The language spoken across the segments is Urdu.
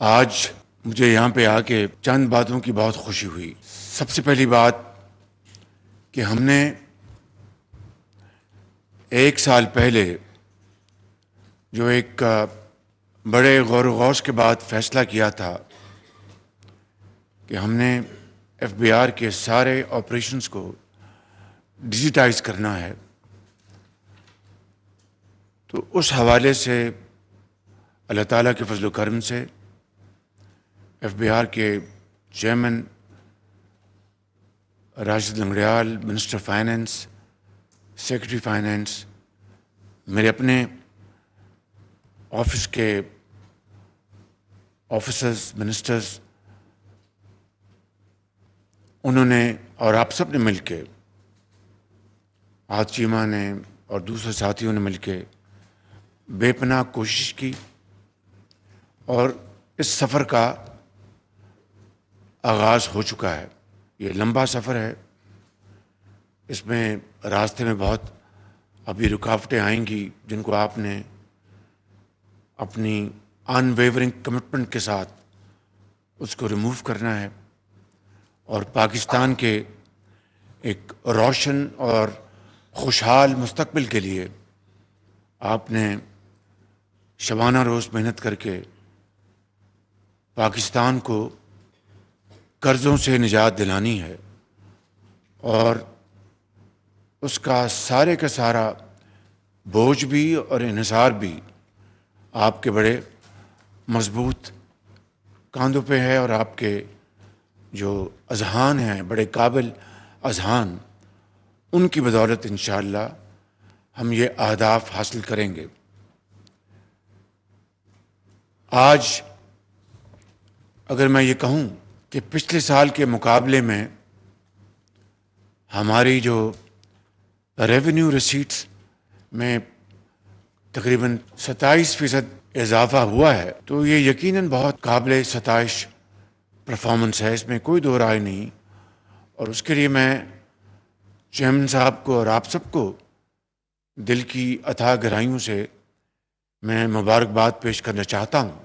آج مجھے یہاں پہ آ کے چند باتوں کی بہت خوشی ہوئی۔ سب سے پہلی بات کہ ہم نے 1 سال پہلے جو ایک بڑے غور و غوص کے بعد فیصلہ کیا تھا کہ ہم نے ایف بی آر کے سارے آپریشنز کو ڈیجیٹائز کرنا ہے، تو اس حوالے سے اللہ تعالیٰ کے فضل و کرم سے ایف بی آر کے chairman Rashid Langrial, minister finance, secretary finance, میرے اپنے آفس کے آفیسرز، منسٹرز، انہوں نے اور آپ سب نے مل کے، آج چیمہ نے اور دوسرے ساتھیوں نے مل کے بے پناہ کوشش کی، اور اس سفر کا آغاز ہو چکا ہے۔ یہ لمبا سفر ہے، اس میں راستے میں بہت ابھی رکاوٹیں آئیں گی، جن کو آپ نے اپنی ان ویورنگ کمٹمنٹ کے ساتھ اس کو ریموو کرنا ہے، اور پاکستان کے ایک روشن اور خوشحال مستقبل کے لیے آپ نے شبانہ روز محنت کر کے پاکستان کو قرضوں سے نجات دلانی ہے، اور اس کا سارے کا سارا بوجھ بھی اور انحصار بھی آپ کے بڑے مضبوط کاندھوں پہ ہے، اور آپ کے جو اذہان ہیں، بڑے قابل اذہان، ان کی بدولت انشاءاللہ ہم یہ اہداف حاصل کریں گے۔ آج اگر میں یہ کہوں کہ پچھلے سال کے مقابلے میں ہماری جو ریونیو ریسیٹس میں تقریباً 27% اضافہ ہوا ہے، تو یہ یقیناً بہت قابل ستائش پرفارمنس ہے، اس میں کوئی دو رائے نہیں، اور اس کے لیے میں چیئرمین صاحب کو اور آپ سب کو دل کی اتھاہ گہرائیوں سے میں مبارکباد پیش کرنا چاہتا ہوں۔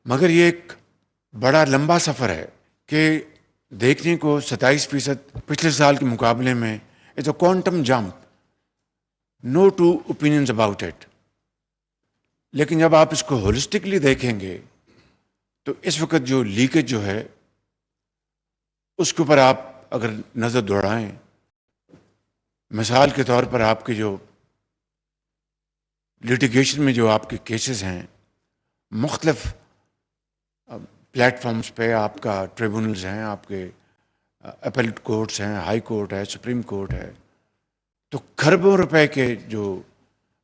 مگر یہ ایک بڑا لمبا سفر ہے کہ دیکھنے کو 27% پچھلے سال کے مقابلے میں it's a quantum jump, no two opinions about it, لیکن جب آپ اس کو ہولسٹکلی دیکھیں گے تو اس وقت جو لیکیج جو ہے اس کے اوپر آپ اگر نظر دوڑائیں، مثال کے طور پر آپ کے جو لیٹیگیشن میں جو آپ کے کیسز ہیں، مختلف پلیٹ فارمز پہ آپ کا ٹریبونلز ہیں، آپ کے اپیلیٹ کورٹس ہیں، ہائی کورٹ ہے، سپریم کورٹ ہے، تو کھربوں روپے کے جو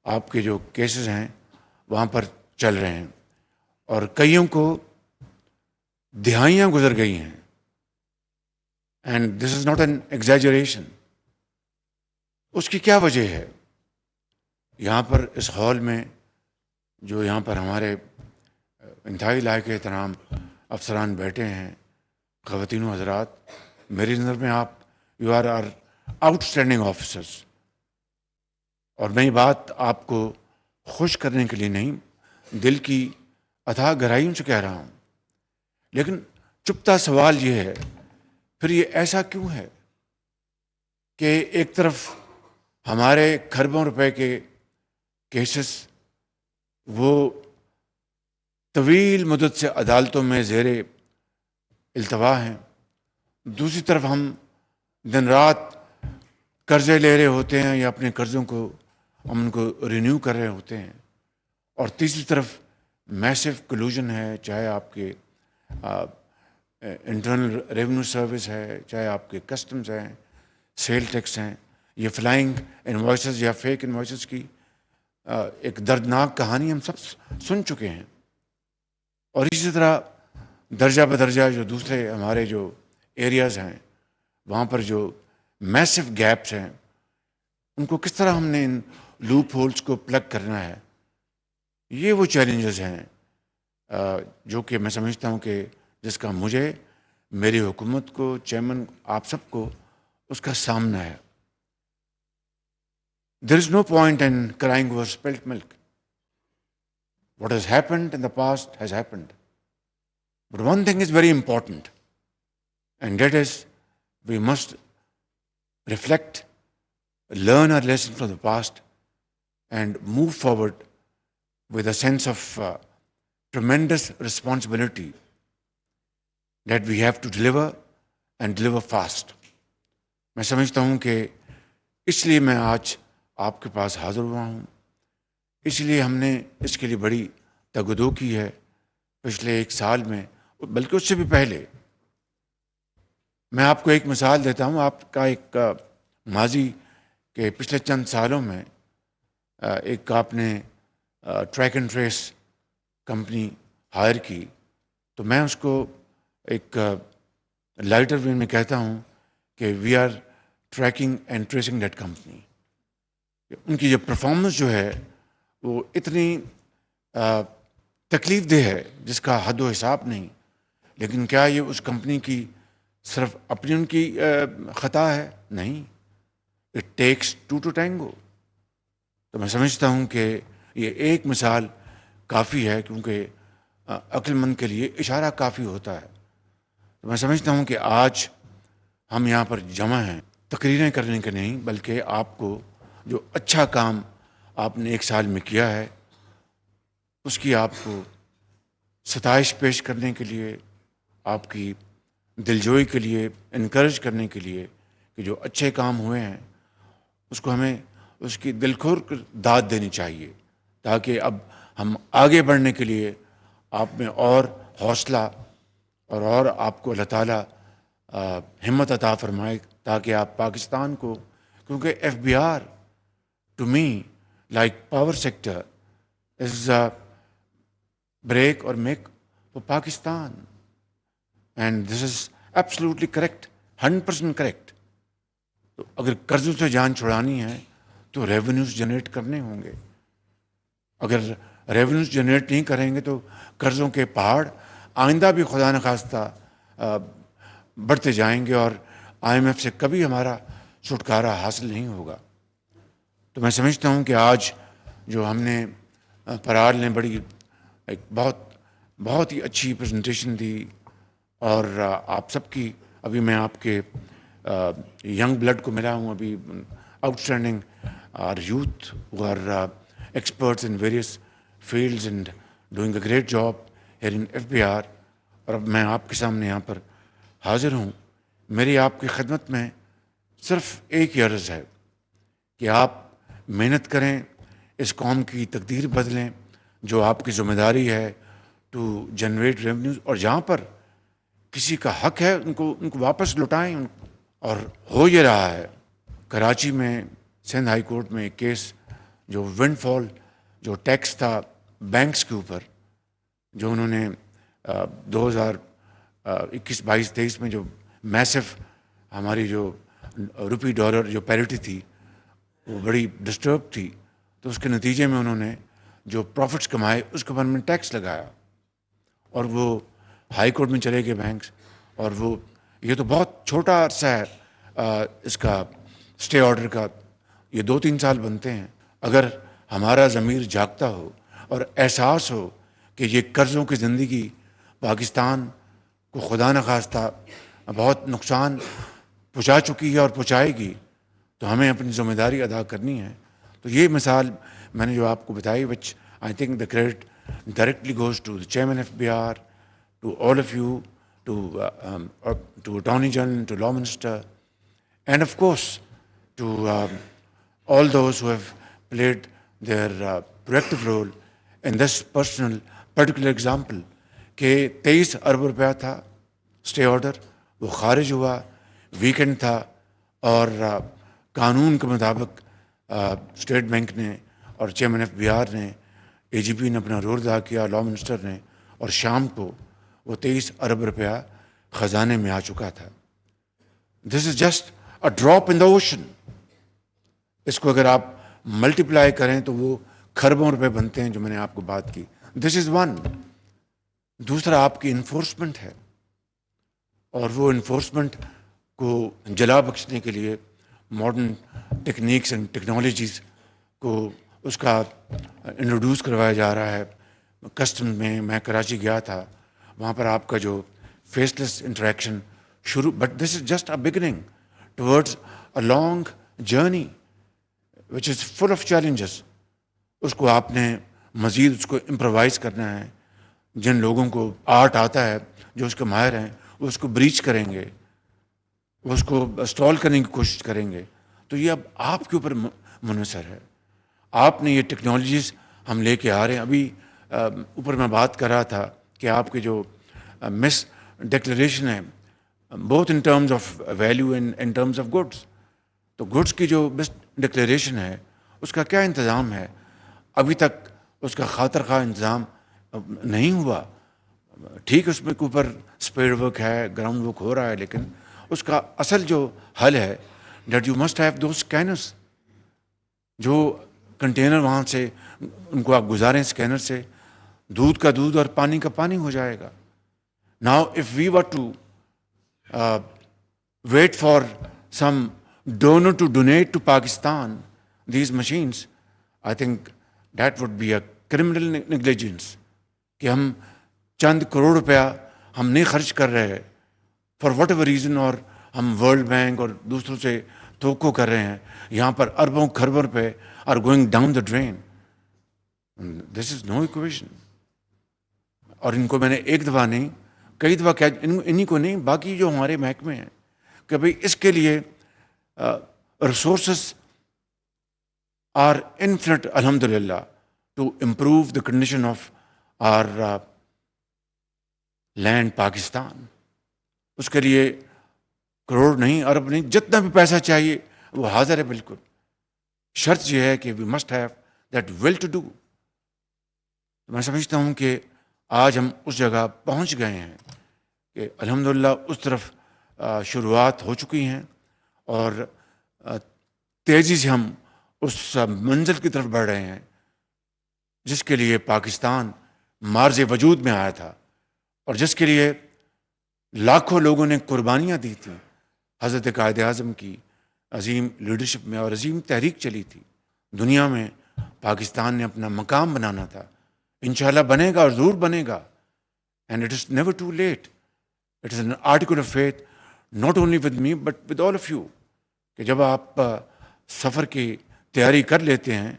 آپ کے جو کیسز ہیں وہاں پر چل رہے ہیں، اور کئیوں کو دہائیاں گزر گئی ہیں، and this is not an exaggeration. اس کی کیا وجہ ہے؟ یہاں پر اس ہال میں جو یہاں پر ہمارے انتہائی لائق احترام افسران بیٹھے ہیں، خواتین و حضرات، میری نظر میں آپ you are outstanding officers, اور میں یہ بات آپ کو خوش کرنے کے لیے نہیں، دل کی اتھاہ گہرائیوں سے کہہ رہا ہوں، لیکن چپتا سوال یہ ہے، پھر یہ ایسا کیوں ہے کہ ایک طرف ہمارے کھربوں روپے کے کیسز وہ طویل مدت سے عدالتوں میں زیر التوا ہیں، دوسری طرف ہم دن رات قرضے لے رہے ہوتے ہیں یا اپنے قرضوں کو ہم ان کو رینیو کر رہے ہوتے ہیں، اور تیسری طرف میسو کلوژن ہے، چاہے آپ کے انٹرنل ریونیو سروس ہے، چاہے آپ کے کسٹمز ہیں، سیل ٹیکس ہیں، یہ فلائنگ انوائسز یا فیک انوائسز کی ایک دردناک کہانی ہم سب سن چکے ہیں، اور اسی طرح درجہ بدرجہ جو دوسرے ہمارے جو ایریاز ہیں وہاں پر جو میسو گیپس ہیں، ان کو کس طرح ہم نے ان لوپ ہولز کو پلگ کرنا ہے، یہ وہ چیلنجز ہیں جو کہ میں سمجھتا ہوں کہ جس کا مجھے، میری حکومت کو، چیئرمین آپ سب کو اس کا سامنا ہے۔ There is no point in crying over spilt milk. What has happened in the past has happened. But one thing is very important, and that is we must reflect, learn our lesson from the past, and move forward with a sense of tremendous responsibility that we have to deliver and deliver fast. میں سمجھتا ہوں کہ اس لیے میں آج آپ کے پاس حاضر ہوا ہوں، اس لیے ہم نے اس کے لیے بڑی تگدو کی ہے پچھلے ایک سال میں، بلکہ اس سے بھی پہلے. میں آپ کو ایک مثال دیتا ہوں آپ کا ایک ماضی کے پچھلے چند سالوں میں ایک آپ نے track and trace company hire کی، تو میں اس کو ایک لائٹر وے میں کہتا ہوں کہ we are tracking and tracing that company. ان کی جو پرفارمنس جو ہے وہ اتنی تکلیف دہ ہے جس کا حد و حساب نہیں. لیکن کیا یہ اس کمپنی کی صرف اپنی ان کی خطا ہے؟ نہیں. It takes two to tango. تو میں سمجھتا ہوں کہ یہ ایک مثال کافی ہے، کیونکہ عقل مند کے لیے اشارہ کافی ہوتا ہے. تو میں سمجھتا ہوں کہ آج ہم یہاں پر جمع ہیں تقریریں کرنے کے نہیں، بلکہ آپ کو جو اچھا کام آپ نے ایک سال میں کیا ہے اس کی آپ کو ستائش پیش کرنے کے لیے، آپ کی دلجوئی کے لیے، انکریج کرنے کے لیے کہ جو اچھے کام ہوئے ہیں اس کو ہمیں اس کی دل کھول کر داد دینی چاہیے، تاکہ اب ہم آگے بڑھنے کے لیے آپ میں اور حوصلہ اور آپ کو اللہ تعالیٰ ہمت عطا فرمائے، تاکہ آپ پاکستان کو، کیونکہ F B R to me like power sector is break or make for Pakistan, and this is absolutely correct, 100% correct. تو اگر قرضوں سے جان چھڑانی ہے تو ریونیوز جنریٹ کرنے ہوں گے. اگر ریونیوز جنریٹ نہیں کریں گے تو قرضوں کے پہاڑ آئندہ بھی خدا نخواستہ بڑھتے جائیں گے، اور آئی ایم ایف سے کبھی ہمارا چھٹکارا حاصل نہیں ہوگا. تو میں سمجھتا ہوں کہ آج جو ہم نے پرار نے بڑی ایک بہت ہی اچھی پریزنٹیشن دی، اور آپ سب کی، ابھی میں آپ کے ینگ بلڈ کو ملا ہوں، ابھی آؤٹ اسٹینڈنگ اور youth who are experts in various fields and doing a great job here in FBR. اور اب میں آپ کے سامنے یہاں پر حاضر ہوں. میری آپ کی خدمت میں صرف ایک ہی عرض ہے کہ آپ محنت کریں، اس قوم کی تقدیر بدلیں. جو آپ کی ذمہ داری ہے ٹو جنریٹ ریونیوز، اور جہاں پر کسی کا حق ہے ان کو واپس لوٹائیں. اور ہو یہ رہا ہے. کراچی میں سندھ ہائی کورٹ میں ایک کیس، جو ونڈ فال جو ٹیکس تھا بینکس کے اوپر، جو انہوں نے 2021-22-23 میں جو میسو ہماری جو روپی ڈالر جو پیرٹی تھی وہ بڑی ڈسٹرب تھی، تو اس کے نتیجے میں انہوں نے جو پروفٹس کمائے اس کے اوپر میں ٹیکس لگایا، اور وہ ہائی کورٹ میں چلے گئے بینکس. اور وہ یہ تو بہت چھوٹا عرصہ ہے اس کا اسٹے آرڈر کا، یہ 2-3 سال بنتے ہیں. اگر ہمارا ضمیر جاگتا ہو اور احساس ہو کہ یہ قرضوں کی زندگی پاکستان کو خدا نخواستہ بہت نقصان پہنچا چکی ہے اور پہنچائے گی، تو ہمیں اپنی ذمہ داری ادا کرنی ہے. تو یہ مثال میں نے جو آپ کو بتائی، which I think the credit directly goes to the chairman F B R, to all of you, to attorney general, to law minister, and of course to all those who have played their proactive role in this particular example. کہ 23 ارب روپیہ تھا اسٹے آرڈر، وہ خارج ہوا، ویکینڈ تھا، اور قانون کے مطابق اسٹیٹ بینک نے اور چیئرمین ایف بی آر نے، اے جی پی نے اپنا رول ادا کیا، لا منسٹر نے، اور شام کو وہ 23 ارب روپیہ خزانے میں آ چکا تھا. This is just a drop in the ocean. اس کو اگر آپ ملٹیپلائی کریں تو وہ کھربوں روپے بنتے ہیں، جو میں نے آپ کو بات کی. This is one. دوسرا آپ کی انفورسمنٹ ہے، اور وہ انفورسمنٹ کو جلا بخشنے کے لیے ماڈرن ٹیکنیکس اینڈ ٹیکنالوجیز کو اس کا انٹروڈیوس کروایا جا رہا ہے. کسٹم میں کراچی گیا تھا، وہاں پر آپ کا جو فیس لیس انٹریکشن شروع, but this is just a beginning towards a long journey which is full of challenges. اس کو آپ نے مزید اس کو امپروائز کرنا ہے. جن لوگوں کو آرٹ آتا ہے, جو اس کے ماہر ہیں, وہ اس کو بریچ کریں گے, وہ اس کو اسٹال کرنے کی کوشش کریں گے. تو یہ اب آپ کے اوپر منحصر ہے. آپ نے یہ ٹیکنالوجیز ہم لے کے آ رہے ہیں. ابھی اوپر میں بات کر رہا تھا کہ آپ کے جو مس ڈکلریشن ہے both in terms of value and in terms of goods, تو گڈس کی جو مس ڈکلیریشن ہے اس کا کیا انتظام ہے؟ ابھی تک اس کا خاطر خواہ انتظام نہیں ہوا. ٹھیک, اس میں کے اوپر اسپیڈ ورک ہے, گراؤنڈ ورک ہو رہا ہے, لیکن اس کا اصل جو حل ہے that you must have those scanners. جو کنٹینر وہاں سے ان کو آپ گزاریں اسکینر سے, دودھ کا دودھ اور پانی کا پانی ہو جائے گا. Now if we were to wait for some donor to donate to Pakistan these machines, I think that would be a criminal negligence. کہ ہم چند کروڑ روپیہ ہم نہیں خرچ کر رہے فار واٹ ایور ریزن, اور ہم ورلڈ بینک اور دوسروں سے توقع کر رہے ہیں, یہاں پر اربوں کھربوں روپے are going down the drain. This is no equation. اور ان کو میں نے ایک دفعہ نہیں کئی دفعہ کیا, انہیں کو نہیں, باقی جو ہمارے محکمے ہیں, کہ بھئی اس کے لیے ریسورسز آر انفینٹ الحمد للہ to improve the condition of our land Pakistan. اس کے لیے کروڑ نہیں, ارب نہیں, جتنا بھی پیسہ چاہیے وہ حاضر ہے بالکل. شرط یہ ہے کہ we must have that will to do. میں سمجھتا ہوں کہ آج ہم اس جگہ پہنچ گئے ہیں کہ الحمدللہ اس طرف شروعات ہو چکی ہیں, اور تیزی سے ہم اس منزل کی طرف بڑھ رہے ہیں جس کے لیے پاکستان مارز وجود میں آیا تھا, اور جس کے لیے لاکھوں لوگوں نے قربانیاں دی تھیں. حضرت قائد اعظم کی عظیم لیڈرشپ میں اور عظیم تحریک چلی تھی. دنیا میں پاکستان نے اپنا مقام بنانا تھا. انشاءاللہ بنے گا, اور ضرور بنے گا. And it is never too late. It is an article of faith not only with me but with all of you, کہ جب آپ سفر کی تیاری کر لیتے ہیں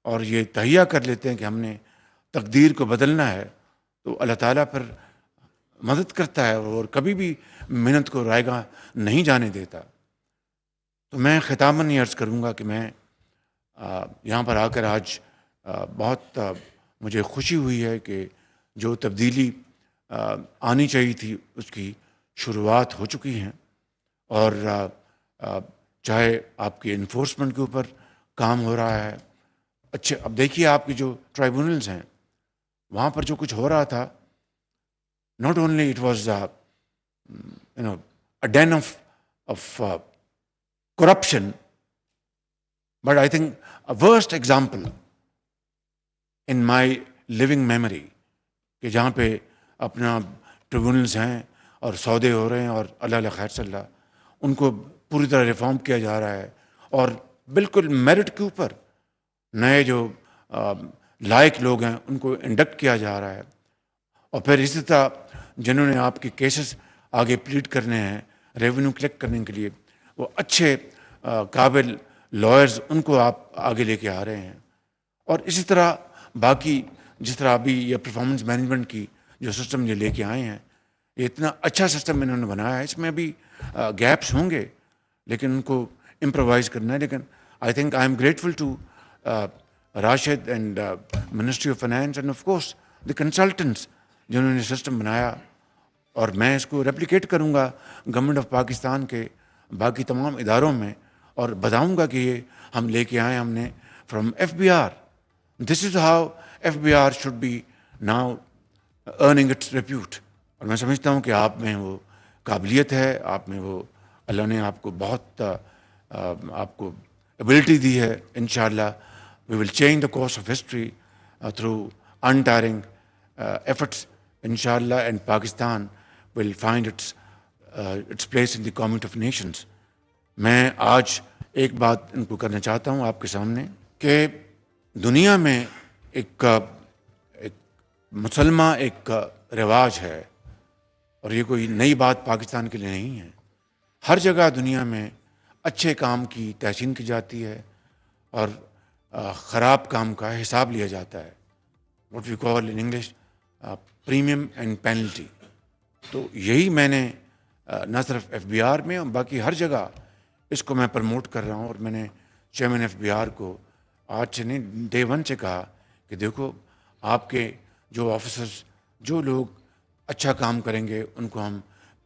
اور یہ تہیہ کر لیتے ہیں کہ ہم نے تقدیر کو بدلنا ہے, تو اللہ تعالیٰ پر مدد کرتا ہے اور کبھی بھی محنت کو رائیگاں نہیں جانے دیتا. تو میں ختاماً یہ عرض کروں گا کہ میں یہاں پر آ کر آج بہت مجھے خوشی ہوئی ہے کہ جو تبدیلی آنی چاہیے تھی اس کی شروعات ہو چکی ہیں. اور چاہے آپ کے انفورسمنٹ کے اوپر کام ہو رہا ہے, اچھے, اب دیکھیے آپ کی جو ٹرائیبونلز ہیں وہاں پر جو کچھ ہو رہا تھا, not only it was a den of corruption, but I think a worst example in my living memory, کہ جہاں پہ اپنا ٹریبونلز ہیں اور سودے ہو رہے ہیں اور اللہ اللہ خیر صلی اللہ, ان کو پوری طرح ریفارم کیا جا رہا ہے, اور بالکل میرٹ کے اوپر نئے جو لائق لوگ ہیں ان کو انڈکٹ کیا جا رہا ہے. اور پھر اسی طرح جنہوں نے آپ کے کیسز آگے پلیٹ کرنے ہیں ریونیو کلیکٹ کرنے کے لیے, وہ اچھے قابل لائرز ان کو آپ آگے لے کے آ رہے ہیں. اور اسی طرح باقی جس طرح ابھی یہ پرفارمنس مینجمنٹ کی جو سسٹم یہ لے کے آئے ہیں, یہ اتنا اچھا سسٹم انہوں نے بنایا ہے. اس میں بھی گیپس ہوں گے لیکن ان کو امپرووائز کرنا ہے. لیکن I think I am grateful to Rashid and ministry of finance and of course the consultants جنہوں نے سسٹم بنایا, اور میں اس کو ریپلیکیٹ کروں گا گورنمنٹ آف پاکستان کے باقی تمام اداروں میں, اور بتاؤں گا کہ یہ ہم لے کے آئے ہم نے from FBR. This is how FBR should be now earning its repute. اور میں سمجھتا ہوں کہ آپ میں وہ قابلیت ہے, آپ میں وہ اللہ نے آپ کو بہت آپ کو ایبلٹی دی ہے. انشاءاللہ we will change the course of history through untiring efforts, inshallah, and Pakistan will find its place in the community of nations. میں آج ایک بات ان کو کرنا چاہتا ہوں آپ کے سامنے کہ دنیا میں ایک مسلمہ ایک رواج ہے اور یہ کوئی نئی بات پاکستان کے لیے نہیں ہے. ہر جگہ دنیا میں اچھے کام کی تحسین کی جاتی ہے اور خراب کام کا حساب لیا جاتا ہے. What we call in English premium and penalty. تو یہی میں نے نہ صرف ایف بی آر میں اور باقی ہر جگہ اس کو میں پروموٹ کر رہا ہوں. اور میں نے چیئرمین ایف بی آر کو آج سے نہیں ڈے 1 سے کہا کہ دیکھو آپ کے جو آفیسرز جو لوگ اچھا کام کریں گے ان کو ہم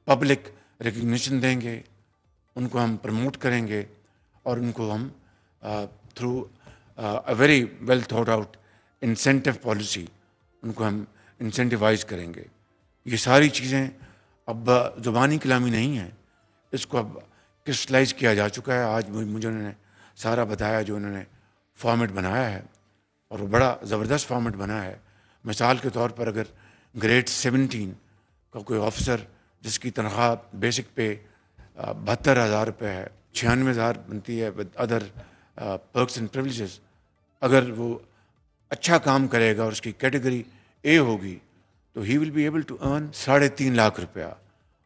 پبلک ریکگنیشن دیں گے, ان کو ہم پروموٹ کریں گے اور ان کو ہم through a very well thought out incentive policy ان کو ہم انسینٹیوائز کریں گے. یہ ساری چیزیں اب زبانی کلامی نہیں ہیں, اس کو اب کرسٹلائز کیا جا چکا ہے. آج مجھے انہوں نے سارا بتایا جو انہوں نے فارمیٹ بنایا ہے اور وہ بڑا زبردست فارمیٹ بنا ہے. مثال کے طور پر اگر گریڈ 17 کا کوئی آفیسر جس کی تنخواہ بیسک پہ 72,000 روپے ہے, 96,000 بنتی ہے with other perks and privileges, اگر وہ اچھا کام کرے گا اور اس کی کیٹیگری اے ہوگی تو he will be able to earn 3.5 lakh روپیہ,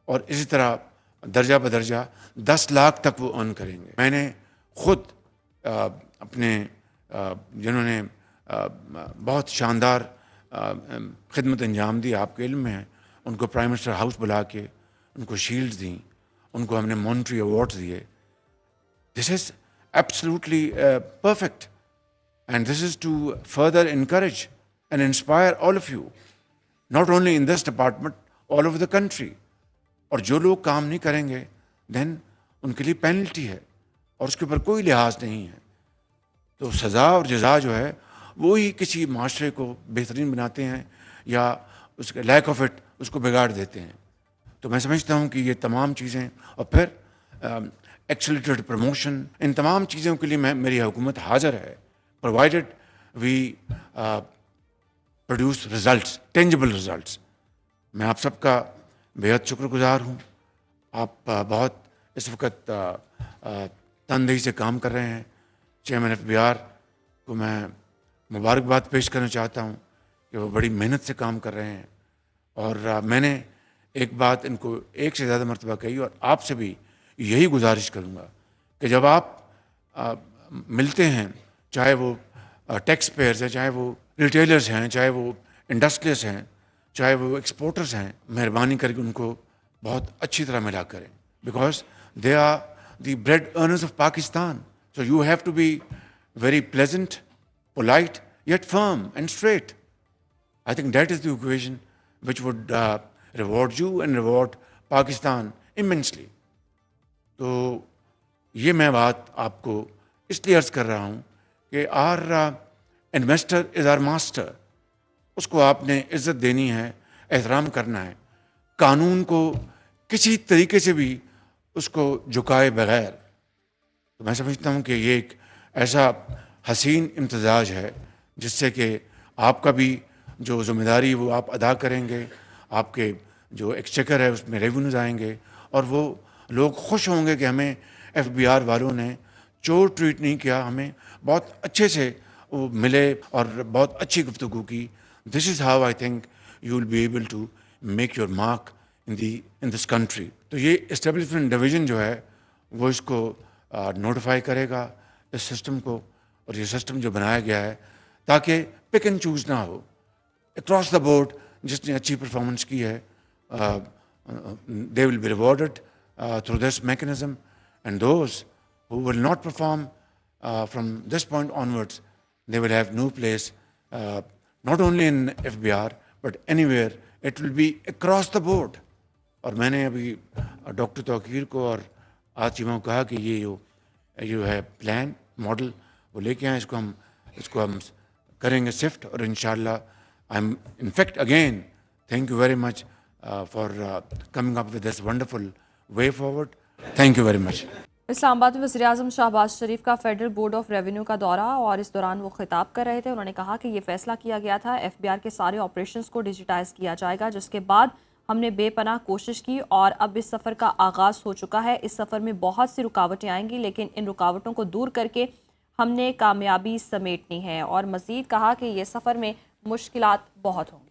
اور اسی طرح درجہ بدرجہ 10 لاکھ تک وہ ارن کریں گے. میں نے خود اپنے جنہوں نے بہت شاندار خدمت انجام دی آپ کے علم میں ہے, ان کو پرائم منسٹر ہاؤس بلا کے ان کو شیلڈز دیں, ان کو ہم نے مونٹری ایوارڈز دیے. This is absolutely perfect and this is to further encourage and inspire all of you, not only in this department, all over the country. اور جو لوگ کام نہیں کریں گے دین ان کے لیے پینلٹی ہے اور اس کے اوپر کوئی لحاظ نہیں ہے. تو سزا اور جزا جو ہے وہی کسی معاشرے کو بہترین بناتے ہیں یا اس کے لیک آف اٹ اس کو بگاڑ دیتے ہیں. تو میں سمجھتا ہوں کہ یہ تمام چیزیں اور پھر ایکسیلریٹڈ پروموشن, ان تمام چیزوں کے لیے میری حکومت حاضر ہے, provided we produce results, tangible results. میں آپ سب کا بےحد شکر گزار ہوں. آپ بہت اس وقت تندہی سے کام کر رہے ہیں. چیئرمین ایف بی آر کو میں مبارکباد پیش کرنا چاہتا ہوں کہ وہ بڑی محنت سے کام کر رہے ہیں. اور میں نے ایک بات ان کو ایک سے زیادہ مرتبہ کہی اور آپ سے بھی یہی گزارش کروں گا کہ جب آپ ملتے ہیں, چاہے وہ ٹیکس پیئرز ہیں, چاہے وہ ریٹیلرز ہیں, چاہے وہ انڈسٹریز ہیں, چاہے وہ ایکسپورٹرز ہیں, مہربانی کر کے ان کو بہت اچھی طرح ملا کریں, because they are the bread earners of Pakistan. So you have to be very pleasant, polite, yet firm and straight. I think that is the equation which would reward you and reward Pakistan immensely. تو یہ میں بات آپ کو اس لیے عرض کر رہا ہوں کہ our investor is our master. اس کو آپ نے عزت دینی ہے, احترام کرنا ہے, قانون کو کسی طریقے سے بھی اس کو جھکائے بغیر. تو میں سمجھتا ہوں کہ یہ ایک ایسا حسین امتزاج ہے جس سے کہ آپ کا بھی جو ذمہ داری وہ آپ ادا کریں گے, آپ کے جو ایکسچیکر ہے اس میں ریونیوز آئیں گے اور وہ لوگ خوش ہوں گے کہ ہمیں ایف بی آر والوں نے چور ٹریٹ نہیں کیا, ہمیں بہت اچھے سے وہ ملے اور بہت اچھی گفتگو کی. This is how I think you will be able to make your mark in this country. تو یہ اسٹیبلشمنٹ ڈویژن جو ہے وہ اس کو نوٹیفائی کرے گا اس سسٹم کو, اور یہ سسٹم جو بنایا گیا ہے تاکہ پک اینڈ چوز نہ ہو. اکراس دا بورڈ جس نے اچھی پرفارمنس کی ہے they will be rewarded through this mechanism, and those who will not perform from this point onwards they will have no place not only in F B R but anywhere, it will be across the board. اور میں نے ابھی ڈاکٹر توقیر کو اور آتیما کو کہا کہ یہ جو ہے پلان ماڈل وہ لے کے آئیں, اس کو ہم کریں گے شفٹ, اور انشاءاللہ I am in fact again thank you very much for coming up with this wonderful way forward. Thank you very much. Islamabad میں وزیراعظم شہباز شریف کا فیڈرل بورڈ آف ریونیو کا دورہ, اور اس دوران وہ خطاب کر رہے تھے. انہوں نے کہا کہ یہ فیصلہ کیا گیا تھا ایف بی آر کے سارے آپریشنز کو ڈیجیٹائز کیا جائے گا, جس کے بعد ہم نے بے پناہ کوشش کی اور اب اس سفر کا آغاز ہو چکا ہے. اس سفر میں بہت سی رکاوٹیں آئیں گی لیکن ان رکاوٹوں کو دور کر کے ہم نے کامیابی سمیٹنی ہے, اور مزید کہا کہ یہ سفر میں مشکلات بہت ہوں گی.